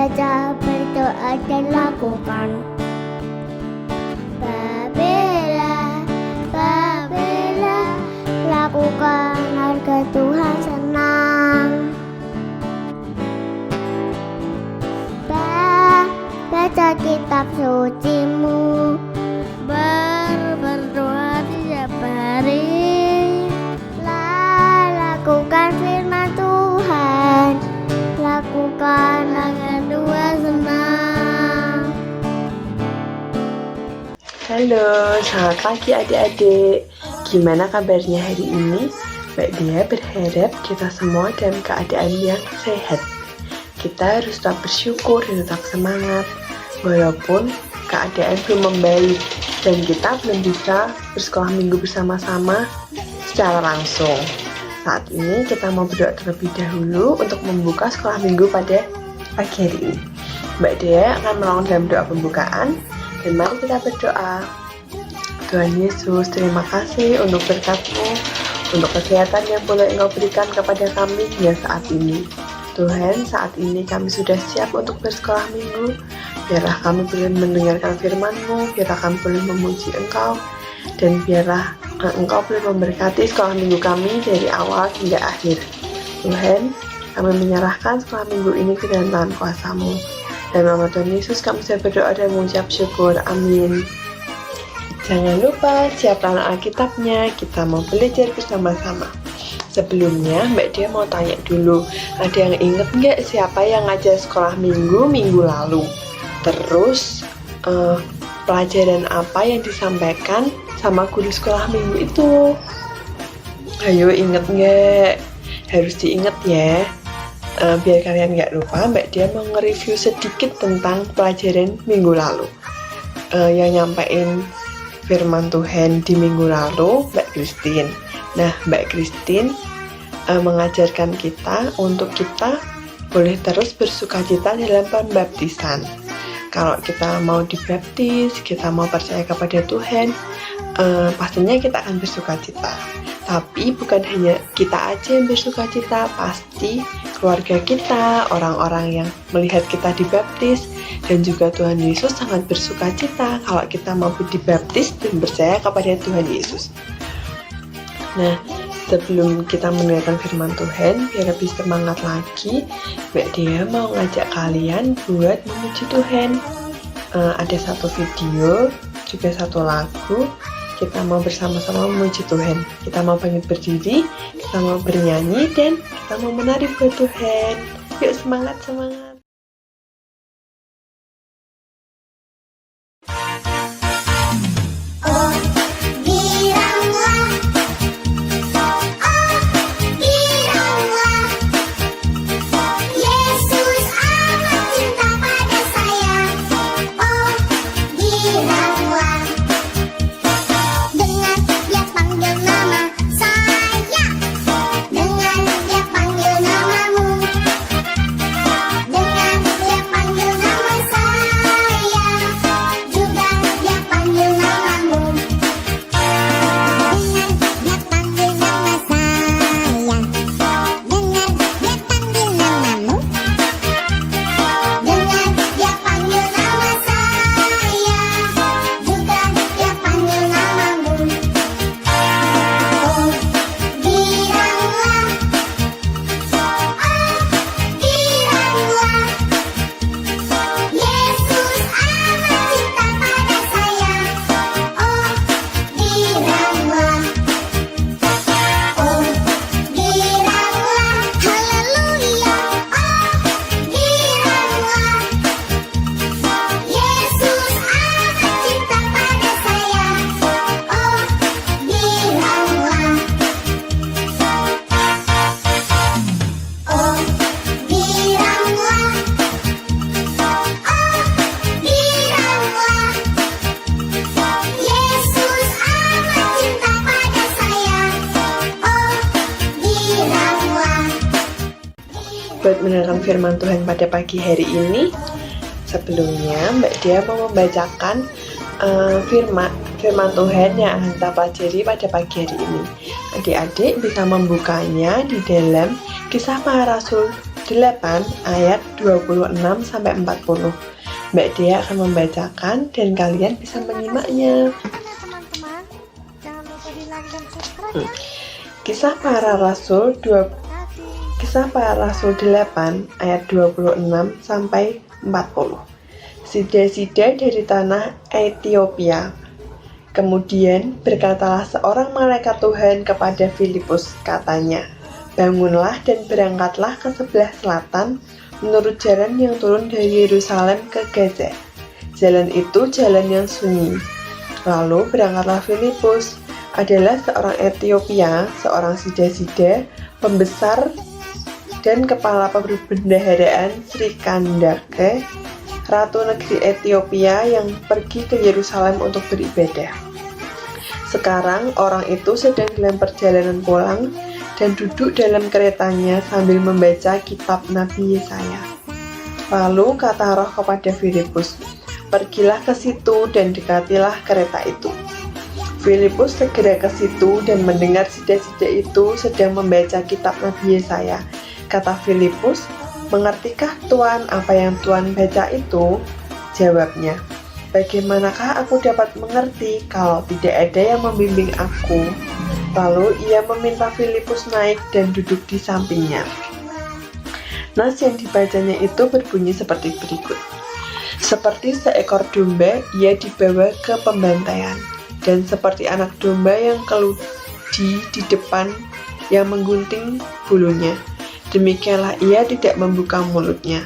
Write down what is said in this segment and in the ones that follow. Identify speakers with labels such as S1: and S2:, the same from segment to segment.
S1: membaca, berdoa dan lakukan. Babela, Babela, lakukan agar Tuhan senang. Baca kitab sucimu, berdoa tiap hari. Lakukan firman Tuhan, lakukan agar Tuhan senang.
S2: Halo, selamat pagi adik-adik. Gimana kabarnya hari ini? Mbak Dia berharap kita semua dalam keadaan yang sehat. Kita harus tetap bersyukur dan tetap semangat walaupun keadaan belum membaik dan kita belum bisa bersekolah minggu bersama-sama secara langsung. Saat ini kita mau berdoa terlebih dahulu untuk membuka sekolah minggu pada pagi hari ini. Mbak Dea akan menolong dalam doa pembukaan dan mari kita berdoa. Tuhan Yesus, terima kasih untuk berkat-Mu, untuk kesehatan yang boleh Engkau berikan kepada kami hingga saat ini. Tuhan, saat ini kami sudah siap untuk bersekolah minggu. Biarlah kami boleh mendengarkan firman-Mu, biarlah kami boleh memuji Engkau, dan biarlah Engkau boleh memberkati sekolah minggu kami dari awal hingga akhir. Tuhan, kami menyerahkan sekolah minggu ini ke dalam tangan kuasa-Mu. Dalam nama Tuhan Yesus kami bisa berdoa dan mengucap syukur. Amin. Jangan lupa siapkan Alkitabnya, kita mau belajar bersama-sama. Sebelumnya Mbak Dia mau tanya dulu, ada yang inget nggak siapa yang ngajar sekolah minggu lalu? Terus pelajaran apa yang disampaikan sama guru sekolah minggu itu? Ayo inget nggak? Harus diinget ya. Biar kalian nggak lupa, Mbak Dia mau nge-review sedikit tentang pelajaran minggu lalu. Yang nyampein firman Tuhan di minggu lalu Mbak Christine. Nah, Mbak Christine mengajarkan kita untuk kita boleh terus bersukacita dalam pembaptisan. Kalau kita mau dibaptis, kita mau percaya kepada Tuhan, pastinya kita akan bersukacita. Tapi bukan hanya kita aja yang bersukacita, pasti keluarga kita, orang-orang yang melihat kita dibaptis, dan juga Tuhan Yesus sangat bersukacita kalau kita mau dibaptis dan percaya kepada Tuhan Yesus. Nah, sebelum kita mendengarkan firman Tuhan, biar lebih semangat lagi, Mbak Dia mau ngajak kalian buat memuji Tuhan. Ada satu video, juga satu lagu. Kita mau bersama-sama memuji Tuhan. Kita mau bangkit berdiri, kita mau bernyanyi, dan kita mau menari buat Tuhan. Yuk semangat! Buat mendengarkan firman Tuhan pada pagi hari ini, sebelumnya Mbak Dia mau membacakan firman Tuhan yang akan kita pelajari pada pagi hari ini. Adik-adik bisa membukanya di dalam Kisah Para Rasul 8 ayat 26-40. Mbak Dea akan membacakan dan kalian bisa menyimaknya.
S1: Teman-teman, jangan lupa di like dan subscribe.
S2: Kisah Para Rasul 8 ayat 26-40. Sida-sida dari tanah Ethiopia. Kemudian berkatalah seorang malaikat Tuhan kepada Filipus, katanya, bangunlah dan berangkatlah ke sebelah selatan menurut jalan yang turun dari Yerusalem ke Gaza. Jalan itu jalan yang sunyi. Lalu berangkatlah Filipus, adalah seorang Ethiopia, seorang sida-sida, pembesar dan kepala perbendaharaan Sri Kandake, ratu negeri Ethiopia yang pergi ke Yerusalem untuk beribadah. Sekarang orang itu sedang dalam perjalanan pulang dan duduk dalam keretanya sambil membaca kitab Nabi Yesaya. Lalu kata Roh kepada Filipus, pergilah ke situ dan dekatilah kereta itu. Filipus segera ke situ dan mendengar sida-sida itu sedang membaca kitab Nabi Yesaya. Kata Filipus, mengertikah Tuan apa yang Tuan baca itu? Jawabnya, bagaimanakah aku dapat mengerti kalau tidak ada yang membimbing aku? Lalu ia meminta Filipus naik dan duduk di sampingnya. Nas yang dibacanya itu berbunyi seperti berikut. Seperti seekor domba ia dibawa ke pembantaian, dan seperti anak domba yang keludi di depan yang menggunting bulunya, demikianlah ia tidak membuka mulutnya.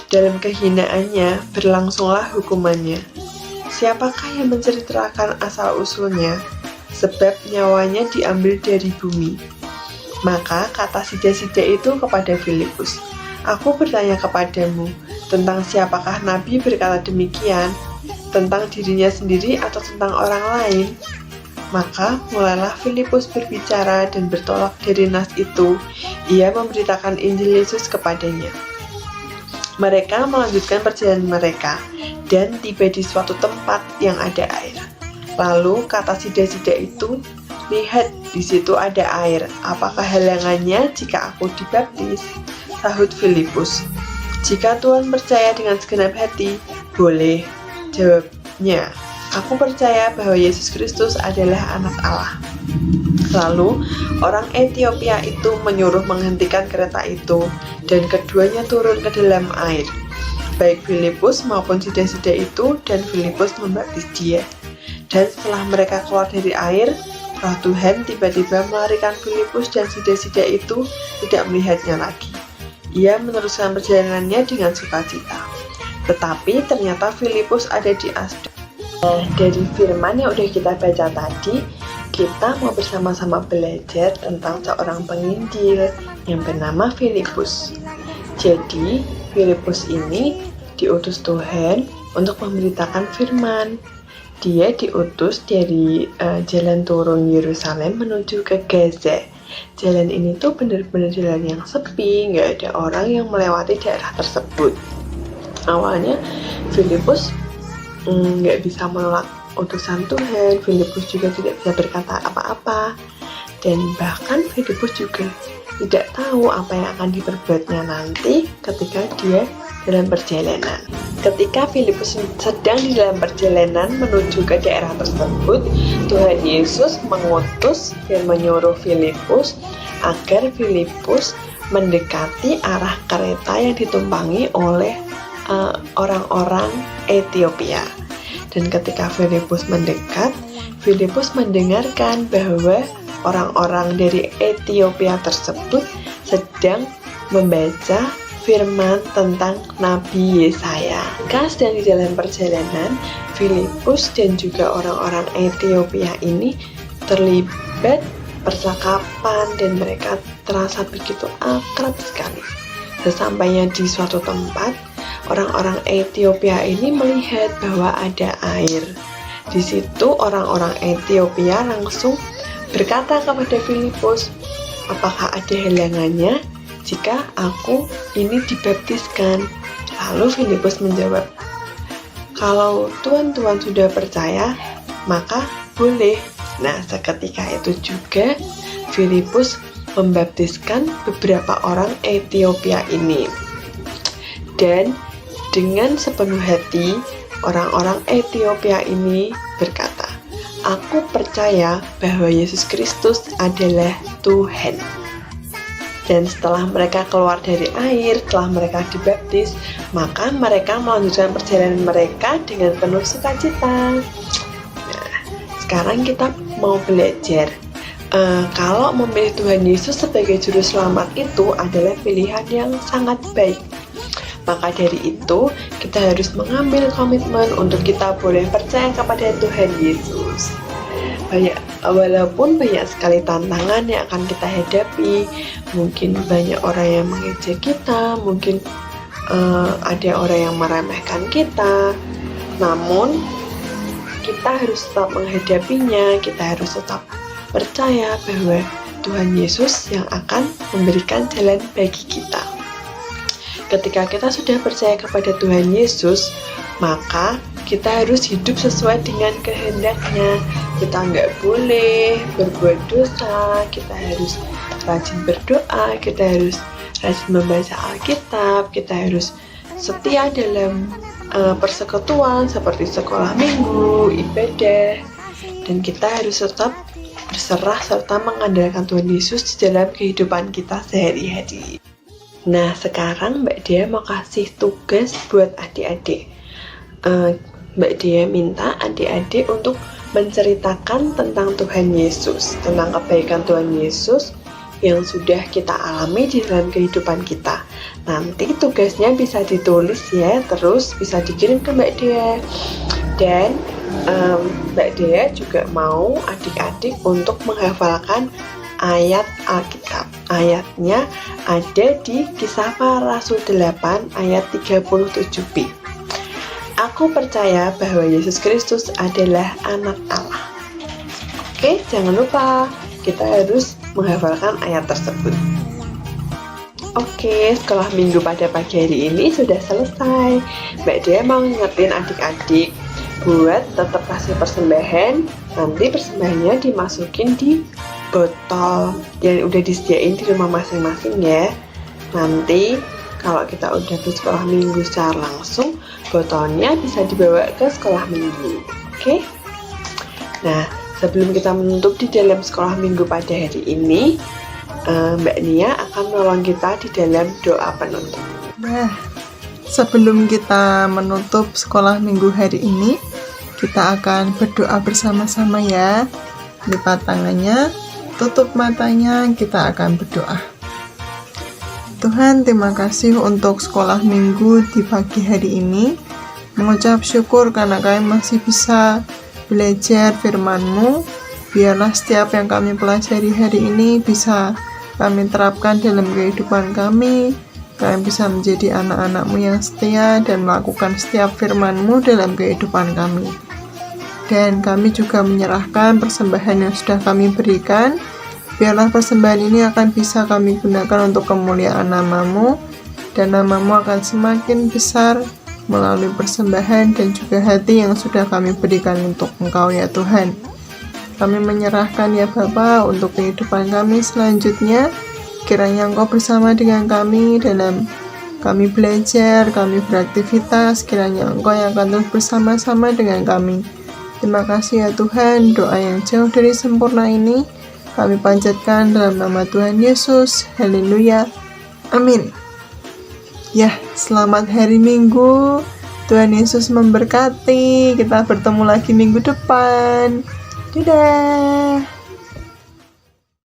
S2: Dalam kehinaannya berlangsunglah hukumannya. Siapakah yang menceritakan asal-usulnya? Sebab nyawanya diambil dari bumi. Maka kata sida-sida itu kepada Filipus, aku bertanya kepadamu, tentang siapakah Nabi berkata demikian? Tentang dirinya sendiri atau tentang orang lain? Maka mulailah Filipus berbicara dan bertolak dari nas itu. Ia memberitakan Injil Yesus kepadanya. Mereka melanjutkan perjalanan mereka dan tiba di suatu tempat yang ada air. Lalu kata sida-sida itu, lihat, di situ ada air. Apakah halangannya jika aku dibaptis? Sahut Filipus, jika Tuhan percaya dengan segenap hati, boleh. Jawabnya, aku percaya bahwa Yesus Kristus adalah anak Allah. Lalu orang Ethiopia itu menyuruh menghentikan kereta itu, dan keduanya turun ke dalam air. Baik Filipus maupun sida-sida itu, dan Filipus membaptis dia. Dan setelah mereka keluar dari air, Roh Tuhan tiba-tiba melarikan Filipus dan sida-sida itu tidak melihatnya lagi. Ia meneruskan perjalanannya dengan sukacita. Tetapi ternyata Filipus ada di Asdod. Dari firman yang udah kita baca tadi, kita mau bersama-sama belajar tentang seorang penginjil yang bernama Filipus. Jadi, Filipus ini diutus Tuhan untuk memberitakan firman. Dia diutus dari jalan turun Yerusalem menuju ke Gaza. Jalan ini tuh benar-benar jalan yang sepi, nggak ada orang yang melewati daerah tersebut. Awalnya Filipus nggak bisa menolak utusan Tuhan. Filipus juga tidak bisa berkata apa-apa, dan bahkan Filipus juga tidak tahu apa yang akan diperbuatnya nanti ketika dia dalam perjalanan. Ketika Filipus sedang di dalam perjalanan menuju ke daerah tersebut, Tuhan Yesus mengutus dan menyuruh Filipus agar Filipus mendekati arah kereta yang ditumpangi oleh orang-orang Ethiopia. Dan ketika Filipus mendekat, Filipus mendengarkan bahwa orang-orang dari Ethiopia tersebut sedang membaca firman tentang Nabi Yesaya. Ketika sedang di dalam perjalanan, Filipus dan juga orang-orang Ethiopia ini terlibat percakapan dan mereka terasa begitu akrab sekali. Sesampainya di suatu tempat, orang-orang Ethiopia ini melihat bahwa ada air. Di situ orang-orang Ethiopia langsung berkata kepada Filipus, apakah ada halangannya jika aku ini dibaptiskan? Lalu Filipus menjawab, kalau Tuhan sudah percaya, maka boleh. Nah, seketika itu juga Filipus membaptiskan beberapa orang Ethiopia ini. Dan dengan sepenuh hati, orang-orang Ethiopia ini berkata, "Aku percaya bahwa Yesus Kristus adalah Tuhan." Dan setelah mereka keluar dari air, setelah mereka dibaptis, maka mereka melanjutkan perjalanan mereka dengan penuh sukacita. Nah, sekarang kita mau belajar. Kalau memilih Tuhan Yesus sebagai juru selamat itu adalah pilihan yang sangat baik. Maka dari itu, kita harus mengambil komitmen untuk kita boleh percaya kepada Tuhan Yesus. Walaupun banyak sekali tantangan yang akan kita hadapi, mungkin banyak orang yang mengejek kita, mungkin ada orang yang meremehkan kita, namun kita harus tetap menghadapinya, kita harus tetap percaya bahwa Tuhan Yesus yang akan memberikan jalan bagi kita. Ketika kita sudah percaya kepada Tuhan Yesus, maka kita harus hidup sesuai dengan kehendaknya. Kita nggak boleh berbuat dosa, kita harus rajin berdoa, kita harus rajin membaca Alkitab, kita harus setia dalam persekutuan seperti sekolah minggu, ibadah, dan kita harus tetap berserah serta mengandalkan Tuhan Yesus di dalam kehidupan kita sehari-hari. Nah, sekarang Mbak Dea mau kasih tugas buat adik-adik. Mbak Dea minta adik-adik untuk menceritakan tentang Tuhan Yesus, tentang kebaikan Tuhan Yesus yang sudah kita alami di dalam kehidupan kita. Nanti tugasnya bisa ditulis ya, terus bisa dikirim ke Mbak Dea. Dan Mbak Dea juga mau adik-adik untuk menghafalkan ayat Alkitab. Ayatnya ada di Kisah Para Rasul 8 ayat 37b. Aku percaya bahwa Yesus Kristus adalah anak Allah. Oke, jangan lupa kita harus menghafalkan ayat tersebut. Oke, sekolah minggu pada pagi hari ini sudah selesai. Mbak Dea mau ngingetin adik-adik buat tetap kasih persembahan. Nanti persembahannya dimasukin di botol yang udah disediain di rumah masing-masing ya. Nanti kalau kita udah ke sekolah minggu secara langsung, botolnya bisa dibawa ke sekolah minggu. Oke? Nah, sebelum kita menutup di dalam sekolah minggu pada hari ini, Mbak Nia akan menolong kita di dalam doa penutup.
S3: Nah, sebelum kita menutup sekolah minggu hari ini, kita akan berdoa bersama-sama ya. Lipat tangannya, tutup matanya, kita akan berdoa. Tuhan, terima kasih untuk sekolah minggu di pagi hari ini. Mengucap syukur karena kami masih bisa belajar firman-Mu. Biarlah setiap yang kami pelajari hari ini bisa kami terapkan dalam kehidupan kami. Kami bisa menjadi anak-anak-Mu yang setia dan melakukan setiap firman-Mu dalam kehidupan kami. Dan kami juga menyerahkan persembahan yang sudah kami berikan. Biarlah persembahan ini akan bisa kami gunakan untuk kemuliaan nama-Mu, dan nama-Mu akan semakin besar melalui persembahan dan juga hati yang sudah kami berikan untuk Engkau ya Tuhan. Kami menyerahkan ya Bapa untuk kehidupan kami selanjutnya. Kiranya Engkau bersama dengan kami dalam kami belajar, kami beraktivitas. Kiranya Engkau yang akan terus bersama-sama dengan kami. Terima kasih ya Tuhan, doa yang jauh dari sempurna ini kami panjatkan dalam nama Tuhan Yesus. Haleluya. Amin. Ya, selamat hari Minggu. Tuhan Yesus memberkati. Kita bertemu lagi minggu depan. Dadah.